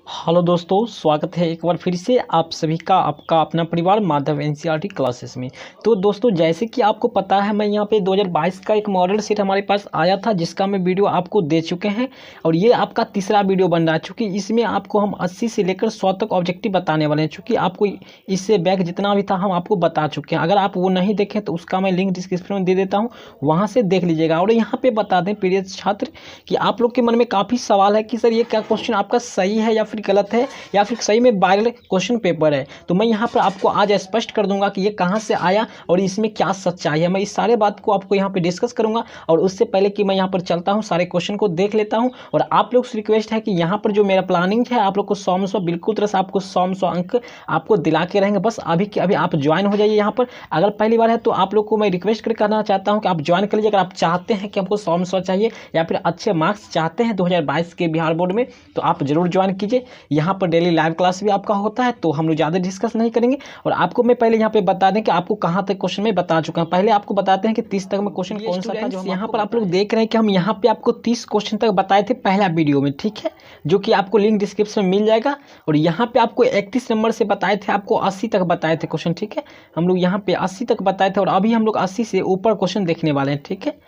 Hello दोस्तों, स्वागत है एक बार फिर से आप सभी का आपका अपना परिवार माधव एनसीईआरटी क्लासेस में। तो दोस्तों, जैसे कि आपको पता है, मैं यहाँ पे 2022 का एक मॉडल सेट हमारे पास आया था जिसका मैं वीडियो आपको दे चुके हैं और ये आपका तीसरा वीडियो बन रहा है। चूँकि इसमें आपको हम 80 से लेकर 100 तक ऑब्जेक्टिव बताने वाले हैं। चूँकि आपको इससे बैक जितना भी था हम आपको बता चुके हैं। अगर आप वो नहीं देखें तो उसका मैं लिंक डिस्क्रिप्शन में दे देता हूँ, वहाँ से देख लीजिएगा। और यहाँ पर बता दें प्रिय छात्र कि आप लोग के मन में काफ़ी सवाल है कि सर ये क्या क्वेश्चन आपका सही है या फिर गलत है या फिर सही में वायरल क्वेश्चन पेपर है। तो मैं यहाँ पर आपको आज स्पष्ट कर दूंगा कि ये कहाँ से आया और इसमें क्या सच्चाई है। मैं इस सारे बात को आपको यहाँ पे डिस्कस करूंगा। और उससे पहले कि मैं यहाँ पर चलता हूँ, सारे क्वेश्चन को देख लेता हूँ। और आप लोग से रिक्वेस्ट है कि यहाँ पर जो मेरा प्लानिंग है, आप लोग को 100 में 100 बिल्कुल तरह से आपको 100 में 100 अंक आपको दिला के रहेंगे। बस अभी के अभी आप ज्वाइन हो जाइए। यहाँ पर अगर पहली बार है तो आप लोग को मैं रिक्वेस्ट करना चाहता हूँ कि आप ज्वाइन कर लीजिए। अगर आप चाहते हैं कि आपको 100 में 100 चाहिए या फिर अच्छे मार्क्स चाहते हैं 2022 के बिहार बोर्ड में, तो आप जरूर ज्वाइन कीजिए। यहाँ पर डेली लाइव क्लास भी आपका होता है, तो हम लोग ज़्यादा डिस्कस नहीं करेंगे। और आपको मैं पहले यहाँ पे बता दें कि आपको कहाँ तक क्वेश्चन में बता चुका हूँ। पहले आपको बताते हैं कि 30 तक में क्वेश्चन कौन सा था जो यहाँ पर आप लोग देख रहे हैं कि हम यहाँ पे आपको 30 क्वेश्चन तक बताए थे पहला वीडियो में, ठीक है, जो कि आपको लिंक डिस्क्रिप्शन में मिल जाएगा। और यहाँ पे आपको 31 नंबर से बताए थे, आपको 80 तक बताए थे क्वेश्चन, ठीक है। हम लोग यहाँ पे 80 तक बताए थे और अभी हम लोग 80 से ऊपर क्वेश्चन देखने वाले हैं, ठीक है।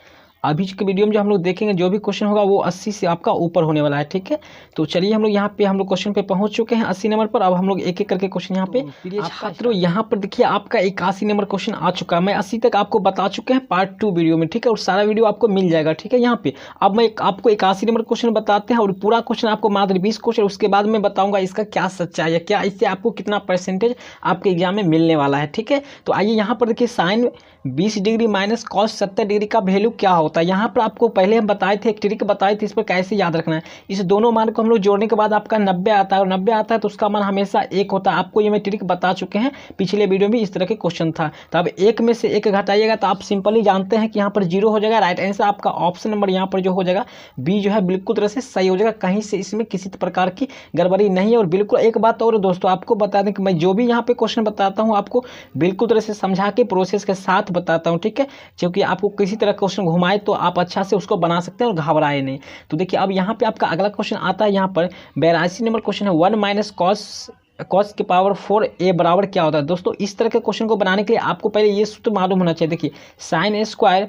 अभी के वीडियो में जो हम लोग देखेंगे जो भी क्वेश्चन होगा वो 80 से आपका ऊपर होने वाला है, ठीक है। तो चलिए हम लोग यहाँ पे क्वेश्चन पे पहुंच चुके हैं 80 नंबर पर। अब हम लोग एक एक करके क्वेश्चन यहाँ पे छात्रों यहाँ पर देखिए आपका 81 नंबर क्वेश्चन आ चुका है। मैं 80 तक आपको बता चुके हैं पार्ट 2 वीडियो में, ठीक है। और सारा वीडियो आपको मिल जाएगा, ठीक है। यहाँ पे अब मैं आपको 81 नंबर क्वेश्चन बताते हैं और पूरा क्वेश्चन आपको मात्र 20 क्वेश्चन, उसके बाद मैं बताऊंगा इसका क्या सच्चाई है, क्या इससे आपको कितना परसेंटेज आपके एग्जाम में मिलने वाला है, ठीक है। तो आइए यहाँ पर देखिए, sine 20 degree minus cos 70 degree का वैल्यू क्या होता है। यहाँ पर आपको पहले हम बताए थे, एक ट्रिक बताए थे, इस पर कैसे याद रखना है। इस दोनों मान को हम लोग जोड़ने के बाद आपका 90 आता है और 90 आता है तो उसका मान हमेशा 1 होता है। आपको ये मैं ट्रिक बता चुके हैं, पिछले वीडियो में इस तरह के क्वेश्चन था। तो अब 1 में से 1 घटाइएगा तो आप सिंपली जानते हैं कि यहाँ पर 0 हो जाएगा। राइट आंसर आपका ऑप्शन नंबर यहाँ पर जो हो जाएगा बी जो है बिल्कुल तरह से सही हो जाएगा। कहीं से इसमें किसी प्रकार की गड़बड़ी नहीं है। और बिल्कुल एक बात और दोस्तों, आपको बता दें कि मैं जो भी यहाँ पे क्वेश्चन बताता हूँ आपको बिल्कुल तरह से समझा के प्रोसेस के साथ बताता हूँ, ठीक है। क्योंकि आपको किसी तरह क्वेश्चन घुमाए तो आप अच्छा से उसको बना सकते हैं और घबराए नहीं। तो देखिए अब यहाँ पे आपका अगला क्वेश्चन आता है। यहाँ पर 82 नंबर क्वेश्चन है, 1 माइनस कॉस के पावर 4 ए बराबर क्या होता है। दोस्तों इस तरह के क्वेश्चन को बनाने के लिए आपको पहले ये सूत्र मालूम होना चाहिए। देखिए, साइन ए स्क्वायर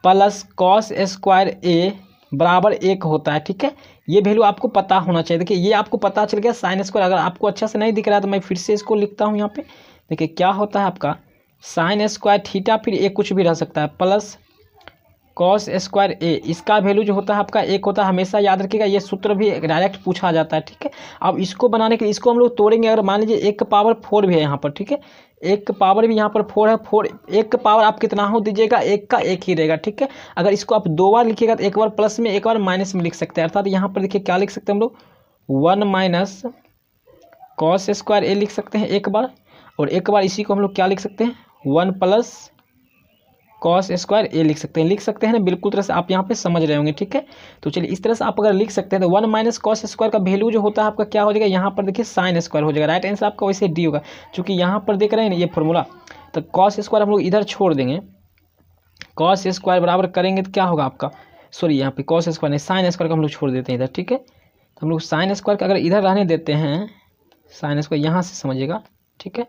प्लस कॉस स्क्वायर ए बराबर 1 होता है, ठीक है। ये वैल्यू आपको पता होना चाहिए। देखिए ये आपको पता चल गया साइन स्क्वायर। अगर आपको अच्छा से नहीं दिख रहा है तो मैं फिर से इसको लिखता हूँ यहाँ पे। देखिए क्या होता है आपका साइन स्क्वायर थीटा, फिर ए कुछ भी रह सकता है, प्लस कॉस स्क्वायर ए, इसका वैल्यू जो होता है आपका 1 होता है। हमेशा याद रखिएगा, ये सूत्र भी डायरेक्ट पूछा जाता है, ठीक है। अब इसको बनाने के लिए इसको हम लोग तोड़ेंगे। अगर मान लीजिए 1 पावर 4 भी है यहाँ पर, ठीक है, 1 पावर भी यहाँ पर 4 है। 4 1 पावर आप कितना हो दीजिएगा, 1 का 1 ही रहेगा, ठीक है। अगर इसको आप 2 बार लिखिएगा तो एक बार प्लस में एक बार माइनस में लिख सकते हैं। अर्थात यहाँ पर देखिए क्या लिख सकते हैं हम लोग, 1 माइनस कॉस स्क्वायर ए लिख सकते हैं एक बार। और एक बार इसी को हम लोग क्या लिख सकते हैं, 1 प्लस कॉस स्क्वायर ए लिख सकते हैं ना। बिल्कुल तरह से आप यहाँ पे समझ रहे होंगे, ठीक है। तो चलिए इस तरह से आप अगर लिख सकते हैं तो 1 माइनस कॉस स्क्वायर का वैल्यू जो होता है आपका क्या हो जाएगा, यहाँ पर देखिए साइन स्क्वायर हो जाएगा। राइट आंसर आपका वैसे डी होगा। चूँकि यहाँ पर देख रहे हैं ना ये फॉर्मूला, तो कॉस स्क्वायर हम लोग इधर छोड़ देंगे। कॉस स्क्वायर बराबर करेंगे तो क्या होगा आपका, सॉरी यहाँ पे कॉस स्क्वायर नहीं साइन स्क्वायर का हम लोग छोड़ देते हैं इधर, ठीक है। तो हम लोग साइन स्क्वायर का अगर इधर रहने देते हैं, साइन स्क्वायर यहाँ से समझिएगा, ठीक है।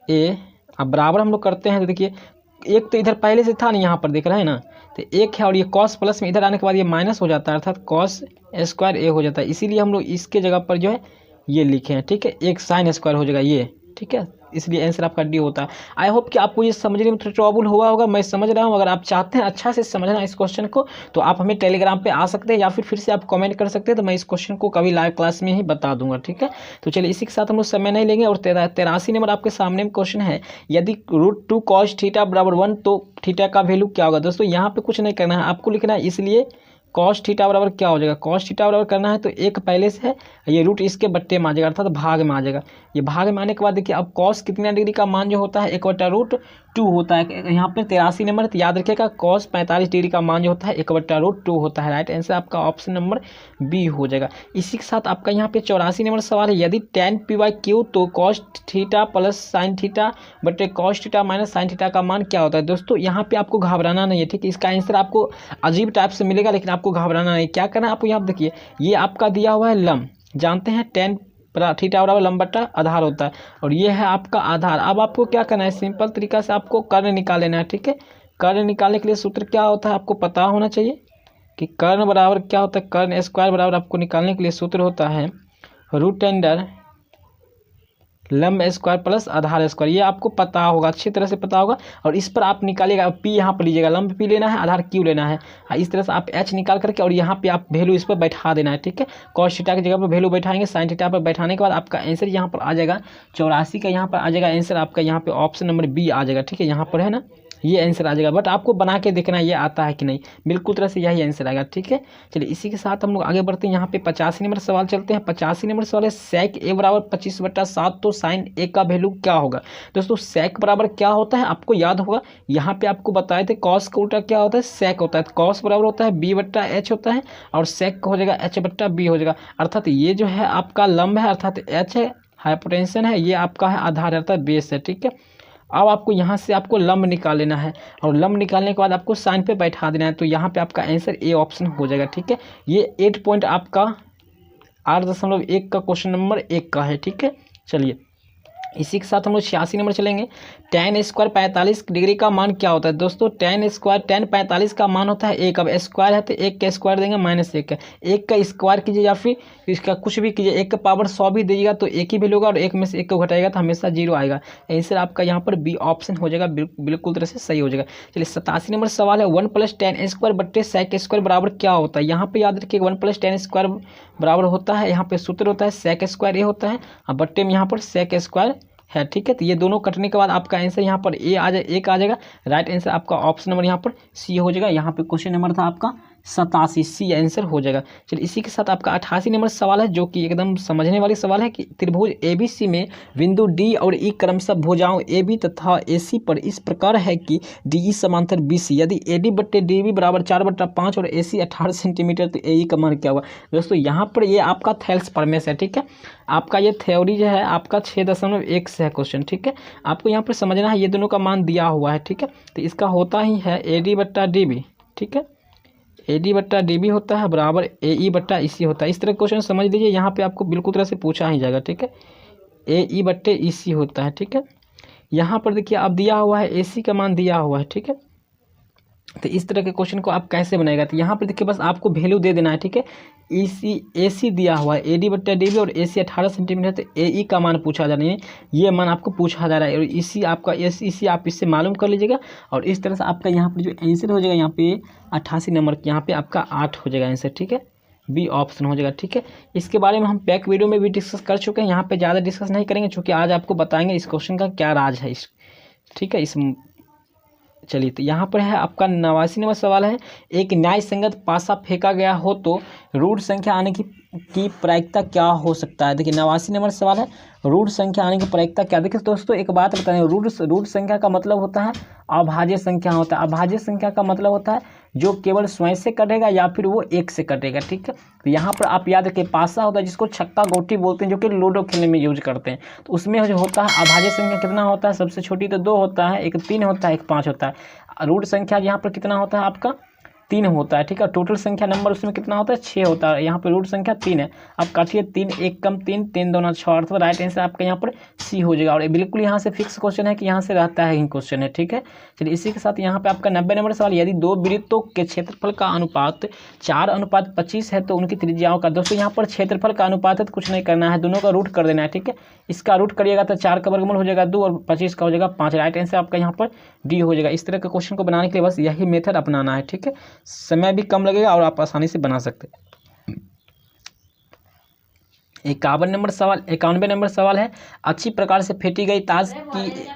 ए अब बराबर हम लोग करते हैं तो देखिए एक तो इधर पहले से था नहीं, यहाँ पर देख रहे हैं ना, तो 1 है और ये कॉस प्लस में इधर आने के बाद ये माइनस हो जाता है, अर्थात कॉस स्क्वायर ए हो जाता है। इसीलिए हम लोग इसके जगह पर जो है ये लिखे हैं, ठीक है। 1 साइन स्क्वायर हो जाएगा ये, ठीक है। इसलिए आंसर आपका डी होता है। आई होप कि आपको ये समझने में थोड़ा ट्रबल हुआ होगा, मैं समझ रहा हूँ। अगर आप चाहते हैं अच्छा से समझना इस क्वेश्चन को तो आप हमें टेलीग्राम पे आ सकते हैं या फिर से आप कमेंट कर सकते हैं, तो मैं इस क्वेश्चन को कभी लाइव क्लास में ही बता दूंगा, ठीक है। तो चलिए इसी के साथ हम लोग समय नहीं लेंगे। और 83 नंबर आपके सामने में क्वेश्चन है, यदि √2 cos थीटा बराबर 1 तो थीटा का वैल्यू क्या होगा। दोस्तों यहाँ पे कुछ नहीं करना है, आपको लिखना है इसलिए कॉस थीटा बराबर क्या हो जाएगा, कॉस थीटा बराबर करना है तो 1 पहले से है, ये रूट इसके बट्टे में आ जाएगा, अर्थात भाग में आ जाएगा। ये भाग में आने के बाद देखिए अब कॉस कितना डिग्री का मान जो होता है 1/√2 होता है। यहाँ पे 83 नंबर तो याद रखिएगा कॉस 45 डिग्री का मान जो होता है 1/√2 होता है। राइट आंसर आपका ऑप्शन नंबर बी हो जाएगा। इसी के साथ आपका यहाँ पे 84 नंबर सवाल है, यदि tan p/q तो cos theta plus sine theta बटे cos theta minus sine theta का मान क्या होता है। दोस्तों यहाँ पे आपको घबराना नहीं है, ठीक है। इसका आंसर आपको अजीब टाइप से मिलेगा लेकिन आपको घबराना नहीं। क्या करना है आपको, यहाँ देखिए ये आपका दिया हुआ है लम, जानते हैं tan थीटा बराबर लंब बटा आधार होता है, और ये है आपका आधार। अब आपको क्या करना है, सिंपल तरीका से आपको कर्ण निकाल लेना है, ठीक है। कर्ण निकालने के लिए सूत्र क्या होता है आपको पता होना चाहिए कि कर्ण बराबर क्या होता है, कर्ण स्क्वायर बराबर आपको निकालने के लिए सूत्र होता है रूट अंडर लंब स्क्वायर प्लस आधार स्क्वायर। ये आपको पता होगा, अच्छी तरह से पता होगा। और इस पर आप निकालिएगा, पी यहाँ पर लीजिएगा, लंब पी लेना है, आधार क्यू लेना है। इस तरह से आप एच निकाल करके और यहाँ पे आप वैल्यू इस पर बैठा देना है, ठीक है। कॉस थीटा की जगह पर वैल्यू बैठाएंगे, साइन थीटा पर बैठाने के बाद आपका आंसर यहाँ पर आ जाएगा 84 का। यहाँ पर आ जाएगा आंसर आपका, यहाँ पे ऑप्शन नंबर बी आ जाएगा, ठीक है। यहाँ पर है ना, ये आंसर आ जाएगा, बट आपको बना के देखना ये आता है कि नहीं, बिल्कुल तरह से यही आंसर आएगा, ठीक है। चलिए इसी के साथ हम लोग आगे बढ़ते हैं। यहाँ पे 85 नंबर सवाल चलते हैं। 85 नंबर सवाल है sec a बराबर 25/7, तो sin a का वैल्यू क्या होगा। दोस्तों sec बराबर क्या होता है आपको याद होगा, यहाँ पे आपको बताए थे cos का उल्टा क्या होता है, sec होता है। cos बराबर होता है b/h होता है, और sec हो जाएगा h/b हो जाएगा। अर्थात ये जो है आपका लंब है, अर्थात h है, हाइपोटेंशन है, ये आपका है आधार अर्थात बेस है, ठीक है। अब आपको यहाँ से आपको लंब निकाल लेना है, और लंब निकालने के बाद आपको साइन पे बैठा देना है, तो यहाँ पे आपका आंसर ए ऑप्शन हो जाएगा, ठीक है। ये 8 पॉइंट आपका 8.1 का क्वेश्चन नंबर 1 का है, ठीक है। चलिए इसी के साथ हम लोग 86 नंबर चलेंगे। tan स्क्वायर 45 डिग्री का मान क्या होता है। दोस्तों tan स्क्वायर tan 45 का मान होता है 1। अब स्क्वायर है तो 1 का स्क्वायर देंगे -1 है, 1 का स्क्वायर कीजिए या फिर इसका कुछ भी कीजिए, 1 का पावर 100 भी दीजिएगा तो एक ही वैल्यू होगा, और 1 में से 1 को घटाएगा तो हमेशा 0 आएगा। आंसर आपका यहाँ पर बी ऑप्शन हो जाएगा, बिल्कुल तरह से सही हो जाएगा। चलिए 87 नंबर सवाल है 1 + tan स्क्वायर बट्टे sec स्क्वायर बराबर क्या होता है। यहाँ पे याद रखिए 1 + tan स्क्वायर बराबर होता है, यहाँ पे सूत्र होता है sec स्क्वायर, ये होता है, और बट्टे में यहाँ पर sec स्क्वायर है, ठीक है। तो ये दोनों कटने के बाद आपका आंसर यहाँ पर ए आ जाए, एक आ जाएगा। राइट आंसर आपका ऑप्शन नंबर यहाँ पर सी हो जाएगा। यहाँ पे क्वेश्चन नंबर था आपका 87, सी आंसर हो जाएगा। चलिए इसी के साथ आपका 88 नंबर सवाल है, जो कि एकदम समझने वाली सवाल है कि त्रिभुज ABC में बिंदु डी और ई क्रमशः भुजाओं AB तथा AC पर इस प्रकार है कि DE समांतर BC, यदि AD/DB बराबर 4/5 और AC 18 सेंटीमीटर, तो AE का मान क्या होगा। दोस्तों यहाँ पर ये आपका थेल्स परमेस है, ठीक है। आपका ये थ्योरी जो है आपका 6.1 से है क्वेश्चन, ठीक है। आपको यहाँ पर समझना है, ये दोनों का मान दिया हुआ है, ठीक है। तो इसका होता ही है AD/DB, ठीक है। AD/DB होता है बराबर AE/EC होता है। इस तरह क्वेश्चन समझ लीजिए, यहाँ पे आपको बिल्कुल तरह से पूछा ही जाएगा, ठीक है। AE/EC होता है, ठीक है। यहाँ पर देखिए अब दिया हुआ है AC का मान दिया हुआ है, ठीक है। तो इस तरह के क्वेश्चन को आप कैसे बनाएगा, तो यहाँ पर देखिए बस आपको वैल्यू दे देना है, ठीक है। AC दिया हुआ है AD/DB और AC 18 सेंटीमीटर, तो AE का मान पूछा जा रहा है, ये मान आपको पूछा जा रहा है। और EC आपका EC आप इससे मालूम कर लीजिएगा, और इस तरह से आपका यहाँ पर जो आंसर हो जाएगा, यहाँ पे 88 नंबर यहाँ पे आपका 8 हो जाएगा आंसर, ठीक है। बी ऑप्शन हो जाएगा, ठीक है। इसके बारे में हम बैक वीडियो में भी डिस्कस कर चुके हैं, यहाँ पे ज़्यादा डिस्कस नहीं करेंगे, क्योंकि आज आपको बताएंगे इस क्वेश्चन का क्या राज है, ठीक है। चलिए तो यहाँ पर है आपका 89 नंबर सवाल है, एक न्याय संगत पासा फेंका गया हो तो रूट संख्या आने की प्रायिकता क्या हो सकता है। देखिए 89 नंबर सवाल है, रूट संख्या आने की प्रायिकता क्या। देखिए दोस्तों एक बात बताएं, रूट संख्या का मतलब होता है अभाज्य संख्या होता है। अभाज्य संख्या का मतलब होता है जो केवल स्वयं से कटेगा या फिर वो 1 से कटेगा, ठीक है। तो यहाँ पर आप याद रखिए पासा होता है जिसको छक्का गोटी बोलते हैं, जो कि लूडो खेलने में यूज करते हैं। तो उसमें जो होता है अभाज्य संख्या कितना होता है, सबसे छोटी तो 2 होता है, एक 3 होता है, एक 5 होता है। रूट संख्या यहाँ पर कितना होता है आपका 3 होता है, ठीक है। टोटल संख्या नंबर उसमें कितना होता है 6 होता है। यहाँ पे रूट संख्या 3 है, आप काटिए 3 1 कम 3 3 2 6 अर्थात राइट आंसर आपका यहाँ पर सी हो जाएगा। और बिल्कुल यहाँ से फिक्स क्वेश्चन है कि यहाँ से रहता है ही क्वेश्चन है, ठीक है। चलिए इसी के साथ यहाँ पे आपका 90 नंबर सवाल, यदि 2 वृत्तों के क्षेत्रफल का अनुपात 4:25 है तो उनकी त्रिज्याओं का। दोस्तों यहाँ पर क्षेत्रफल का अनुपात है तो कुछ नहीं करना है, दोनों का रूट कर देना है, ठीक है। इसका रूट करिएगा तो 4 का वर्गमूल हो जाएगा 2 और 25 का हो जाएगा 5। राइट आंसर आपका यहाँ पर डी हो जाएगा। इस तरह के क्वेश्चन को बनाने के लिए बस यही मेथड अपनाना है, ठीक है। समय भी कम लगेगा और आप आसानी से बना सकते हैं। 51 नंबर सवाल है, अच्छी प्रकार से फेंटी गई ताश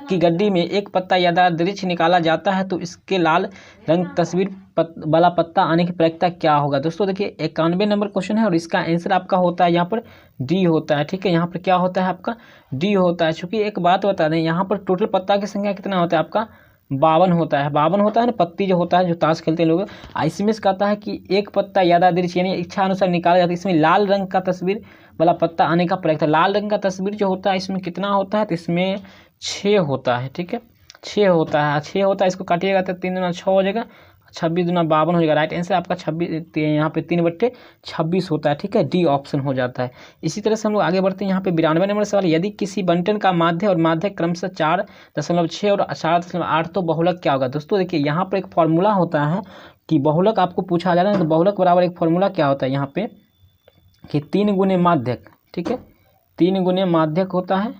की गड्डी में एक पत्ता यादृच्छिक निकाला जाता है तो इसके लाल रंग तस्वीर वाला पत्ता आने की प्रायिकता क्या होगा। दोस्तों देखिए 91 नंबर क्वेश्चन है और इसका आंसर आपका होता है यहाँ पर डी होता है, ठीक है। यहाँ पर क्या होता है आपका डी होता है। चूँकि एक बात बता दें, यहाँ पर टोटल पत्ता की संख्या कितना होता है आपका 52 होता है। 52 होता है ना, पत्ती जो होता है जो ताश खेलते हैं लोग। इसमें से कहता है कि एक पत्ता यादृच्छिक यानी इच्छा अनुसार निकाला जाता है। इसमें लाल रंग का तस्वीर वाला पत्ता आने का प्रायिकता, लाल रंग का तस्वीर जो होता है इसमें कितना होता है, तो इसमें 6 होता है, ठीक है। 6 होता है, 6 होता है। इसको काटिएगा तो 3 दूना 6 हो जाएगा, 26 दूना 52 हो जाएगा। राइट आंसर आपका 26 यहाँ पे 3/26 होता है। ठीक है, डी ऑप्शन हो जाता है। इसी तरह से हम लोग आगे बढ़ते हैं। यहाँ पे 92 नंबर सवाल, यदि किसी बंटन का माध्य और माध्यक क्रमशः 4.6 और 4.8 तो बहुलक क्या होगा। दोस्तों देखिए यहाँ पर एक फॉर्मूला होता है कि बहुलक आपको पूछा जा रहा है, तो बहुलक बराबर एक फॉर्मूला क्या होता है यहाँ पे कि 3 गुने माध्यक। ठीक है, 3 गुने माध्यक होता है,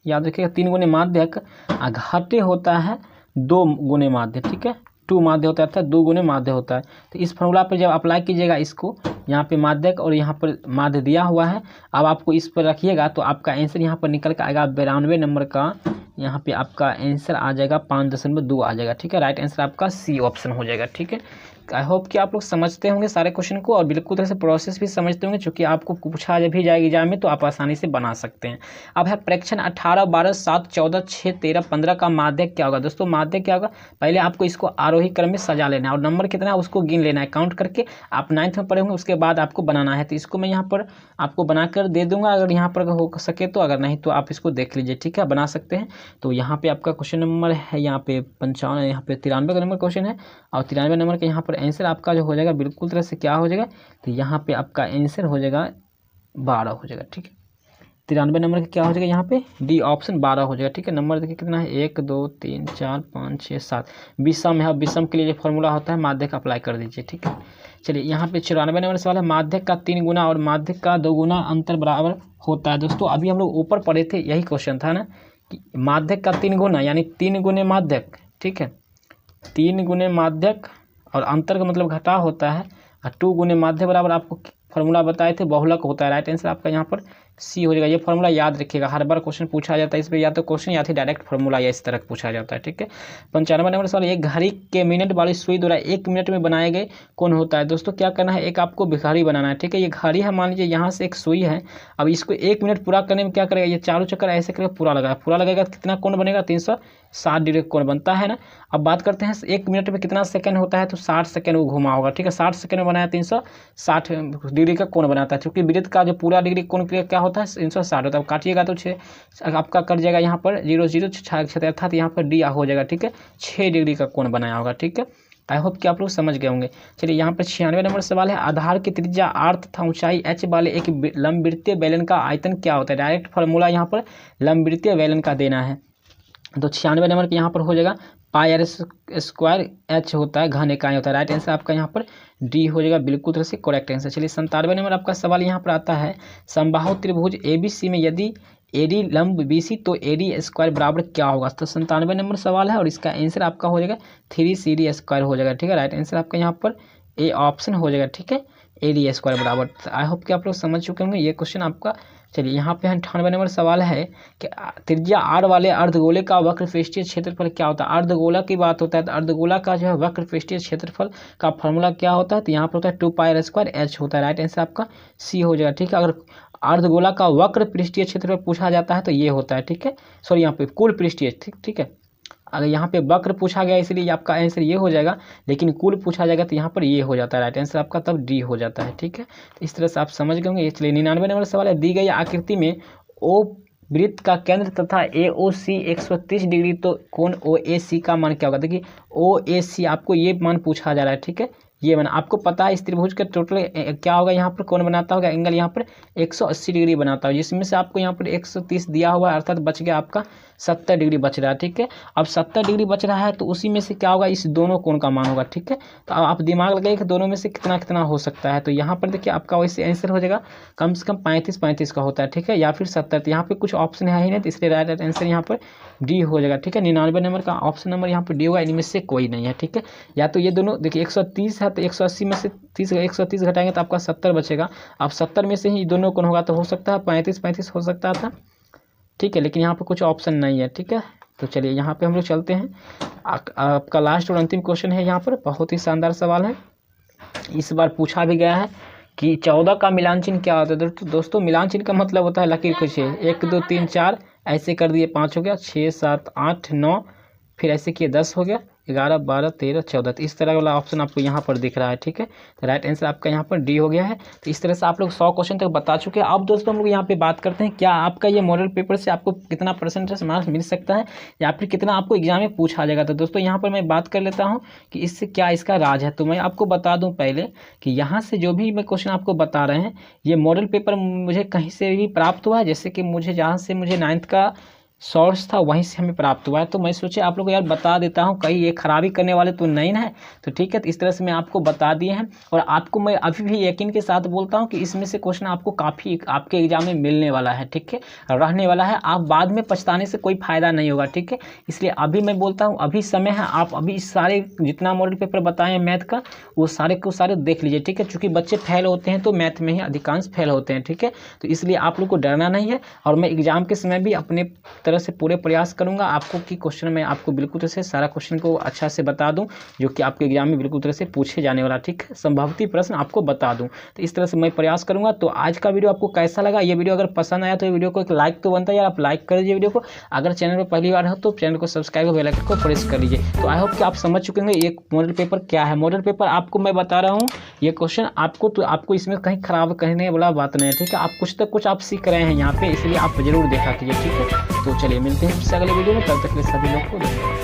याद रखिएगा 3 गुने माध्यक, घाटे होता है 2 गुने माध्य। ठीक है, 2 माध्य होता है अर्थात 2 गुने माध्य होता है। तो इस फॉर्मूला पर जब अप्लाई कीजिएगा इसको, यहाँ पे माध्यक और यहाँ पर माध्य दिया हुआ है, अब आपको इस पर रखिएगा तो आपका आंसर यहाँ पर निकल कर आएगा 92 नंबर का। यहाँ पे आपका आंसर आ जाएगा 5.2 आ जाएगा। ठीक है, राइट आंसर आपका सी ऑप्शन हो जाएगा। ठीक है, आई होप कि आप लोग समझते होंगे सारे क्वेश्चन को और बिल्कुल तरह से प्रोसेस भी समझते होंगे, क्योंकि आपको पूछा भी जाएगा एग्जाम में तो आप आसानी से बना सकते हैं। अब है प्रेक्षण 18, 12, 7, 14, 6, 13, 15 का माध्यक क्या होगा। दोस्तों माध्यक क्या होगा, पहले आपको इसको आरोही क्रम में सजा लेना है और नंबर कितना है उसको गिन लेना है, काउंट करके। आप 9th में पढ़े होंगे, उसके बाद आपको बनाना है। तो इसको मैं यहाँ पर आपको बनाकर दे दूंगा, अगर यहाँ पर हो सके तो, अगर नहीं तो आप इसको देख लीजिए। ठीक है, बना सकते हैं। तो यहाँ पे आपका क्वेश्चन नंबर है यहाँ पे 55, यहाँ पे 93 का नंबर क्वेश्चन है और 93 नंबर का यहाँ पर आंसर आपका जो हो जाएगा बिल्कुल तरह से क्या हो जाएगा, तो यहाँ पे आपका आंसर हो जाएगा 12 हो जाएगा। ठीक है, 93 नंबर का क्या हो जाएगा यहाँ पे, डी ऑप्शन 12 हो जाएगा। ठीक है, नंबर देखिए कितना है, 1 2 3 4 5 6 7, विषम है। विषम के लिए फॉर्मूला होता है माध्यक, अप्लाई कर दीजिए। ठीक है, चलिए यहाँ पे 94 नंबर सवाल है, माध्यक का 3 गुना और माध्यक का 2 गुना अंतर बराबर होता है। दोस्तों अभी हम लोग ऊपर पढ़े थे, यही क्वेश्चन था ना कि माध्यक का 3 गुना यानी 3 गुने माध्यक। ठीक है, 3 गुने माध्यक और अंतर का मतलब घटा होता है, और 2 गुने माध्य बराबर आपको फॉर्मूला बताए थे बहुलक होता है। राइट आंसर आपका यहाँ पर सी हो जाएगा। ये फॉर्मूला याद रखिएगा, हर बार क्वेश्चन पूछा जाता है इस पर, या तो क्वेश्चन या फिर डायरेक्ट फॉर्मूला या इस तरह पूछा जाता है। ठीक है, 95 नंबर सवाल, एक घड़ी के मिनट वाली सुई द्वारा 1 मिनट में बनाए गए कौन होता है। दोस्तों क्या करना है, एक आपको घड़ी बनाना है। ठीक है, ये घड़ी है, मान लीजिए यहाँ से एक सुई है, अब इसको 1 मिनट पूरा करने में क्या करेगा, ये चारों चक्कर ऐसे करेगा, पूरा लगेगा तो कितना कोण बनेगा, 360 डिग्री कोण बनता है ना। अब बात करते हैं 1 मिनट में कितना सेकंड होता है, तो 60 सेकंड वो घुमा होगा। ठीक है, 60 सेकंड में बनाया 360 डिग्री का कोण बनाता है, क्योंकि वृत्त का जो पूरा डिग्री कोण क्या होता है 360 होता है। काटिएगा तो 6 आपका कट जाएगा, यहाँ पर 0 0 6 अर्थात यहाँ पर डी हो जाएगा। ठीक है, 6 डिग्री का कोण बनाया होगा। ठीक है, आई होप कि आप लोग समझ गए होंगे। चलिए यहाँ पर 96 नंबर सवाल है, आधार की त्रिज्या r तथा ऊंचाई h वाले एक लंबवृत्तीय बेलन का आयतन क्या होता है। डायरेक्ट फॉर्मूला यहाँ पर लंबवृत्तीय बेलन का देना है, तो 96 नंबर के यहाँ पर हो जाएगा पाई r स्क्वायर h होता है, घन इकाई होता है। राइट आंसर आपका यहाँ पर डी हो जाएगा, बिल्कुल तरह से करेक्ट आंसर। चलिए 97 नंबर आपका सवाल यहाँ पर आता है, समबाहु त्रिभुज ABC में यदि एडी लंब BC तो एडी स्क्वायर बराबर क्या होगा। तो 97 नंबर सवाल है और इसका आंसर आपका हो जाएगा 3CD स्क्वायर हो जाएगा। ठीक है, राइट आंसर आपका यहाँ पर ए ऑप्शन हो जाएगा। ठीक है, एडी स्क्वायर बराबर। आई होप कि आप लोग समझ चुके होंगे ये क्वेश्चन आपका। चलिए यहाँ पे 98 नंबर सवाल है कि त्रिज्या r वाले अर्धगोले का वक्र पृष्ठीय क्षेत्रफल क्या होता है। अर्धगोला की बात होता है तो अर्धगोला का जो है वक्र पृष्ठीय क्षेत्रफल का फॉर्मूला क्या होता है, तो यहाँ पर होता है 2 पाई r स्क्वायर h होता है। राइट आंसर आपका सी हो जाएगा। ठीक है, अगर अर्धगोला का वक्र पृष्ठीय क्षेत्रफल पूछा जाता है तो ये होता है। ठीक है, सॉरी यहाँ पे कुल पृष्ठीय। ठीक है, अगर यहाँ पे वक्र पूछा गया इसलिए आपका आंसर ये हो जाएगा, लेकिन कुल पूछा जाएगा तो यहाँ पर ये हो जाता है। राइट आंसर आपका तब डी हो जाता है। ठीक है, तो इस तरह से आप समझ गए होंगे। इसलिए 99 नंबर सवाल है, दी गई आकृति में ओ वृत्त का केंद्र तथा AOC 130 डिग्री तो कोण OAC का मान क्या होगा। देखिए OAC आपको ये मान पूछा जा रहा है। ठीक है, ये मान आपको पता है इस त्रिभुज का टोटल क्या होगा, यहाँ पर कौन बनाता होगा एंगल, यहाँ पर 180 डिग्री बनाता है, जिसमें से आपको यहाँ पर 130 दिया हुआ है, अर्थात बच गया आपका 70 डिग्री बच रहा है। ठीक है, अब 70 डिग्री बच रहा है तो उसी में से क्या होगा, इस दोनों कोण का मान होगा। ठीक है, तो अब आप दिमाग लगाइए कि दोनों में से कितना कितना हो सकता है। तो यहाँ पर देखिए आपका वैसे आंसर हो जाएगा कम से कम 35 का होता है। ठीक है, या फिर 70, तो यहाँ पे कुछ ऑप्शन है ही नहीं, तो इसलिए राइट आंसर यहाँ पर डी हो जाएगा। ठीक है, 99 नंबर का ऑप्शन नंबर यहाँ पर डी होगा, इनमें से कोई नहीं है। ठीक है, या तो ये दोनों देखिए 130 है तो 180 में से 130 घटाएंगे तो आपका 70 बचेगा। अब 70 में से ही दोनों कोण होगा तो हो सकता है 35 हो सकता था। ठीक है, लेकिन यहाँ पर कुछ ऑप्शन नहीं है। ठीक है, तो चलिए यहाँ पे हम लोग चलते हैं। आपका लास्ट और अंतिम क्वेश्चन है, यहाँ पर बहुत ही शानदार सवाल है, इस बार पूछा भी गया है कि 14 का मिलान चिन्ह क्या होता है। तो दोस्तों मिलान चिन्ह का मतलब होता है लकीर खींचिए, 1 2 3 4 ऐसे कर दिए 5 हो गया, 6 7 8 9 फिर ऐसे किए 10 हो गया, 11, 12, 13, 14, तो इस तरह वाला ऑप्शन आपको यहाँ पर दिख रहा है। ठीक है, तो राइट आंसर आपका यहाँ पर डी हो गया है। तो इस तरह से आप लोग 100 क्वेश्चन तक बता चुके हैं। अब दोस्तों हम लोग यहाँ पे बात करते हैं क्या आपका ये मॉडल पेपर से आपको कितना परसेंटेज मार्क्स मिल सकता है या फिर कितना आपको एग्जाम में पूछा जाएगा। तो दोस्तों यहाँ पर मैं बात कर लेता हूँ कि इससे क्या इसका राज है। तो मैं आपको बता दूँ पहले कि यहाँ से जो भी मैं क्वेश्चन आपको बता रहे हैं ये मॉडल पेपर मुझे कहीं से भी प्राप्त हुआ है। जैसे कि मुझे जहाँ से मुझे 9th का सोर्स था वहीं से हमें प्राप्त हुआ है। तो मैं सोचे आप लोग को यार बता देता हूँ, कहीं ये खराबी करने वाले तो नहीं ना है। तो ठीक है, तो इस तरह से मैं आपको बता दिए हैं और आपको मैं अभी भी यकीन के साथ बोलता हूँ कि इसमें से क्वेश्चन आपको काफ़ी आपके एग्जाम में मिलने वाला है। ठीक है, रहने वाला है, आप बाद में पछताने से कोई फ़ायदा नहीं होगा। ठीक है, इसलिए अभी मैं बोलता हूँ अभी समय है, आप अभी सारे जितना मॉडल पेपर बताए हैं मैथ का वो सारे को सारे देख लीजिए। ठीक है, चूँकि बच्चे फेल होते हैं तो मैथ में ही अधिकांश फेल होते हैं। ठीक है, तो इसलिए आप लोग को डरना नहीं है और मैं एग्जाम के समय भी अपने तरह से पूरे प्रयास करूंगा आपको कि क्वेश्चन में आपको बिल्कुल तरह से सारा क्वेश्चन को अच्छा से बता दूं जो कि आपके एग्जाम में बिल्कुल तरह से पूछे जाने वाला। ठीक है, संभावित प्रश्न आपको बता दूं, तो इस तरह से मैं प्रयास करूंगा। तो आज का वीडियो आपको कैसा लगा? ये वीडियो अगर पसंद आया तो ये वीडियो को एक लाइक तो बनता है यार, आप लाइक कर दीजिए वीडियो को। अगर चैनल पर पहली बार हो तो चैनल को सब्सक्राइब, बेल आइकन को प्रेस कर लीजिए। तो आई होप कि आप समझ चुके होंगे एक मॉडल पेपर क्या है। मॉडल पेपर आपको मैं बता रहा हूँ ये क्वेश्चन आपको, तो आपको इसमें कहीं खराब कहने वाला बात नहीं है। ठीक है, आप कुछ तक कुछ आप सीख रहे हैं यहाँ पे, इसलिए आप जरूर देखा कीजिए। ठीक है, तो चलिए मिलते हैं अगले वीडियो में, तब तक के लिए सभी लोग को धन्यवाद।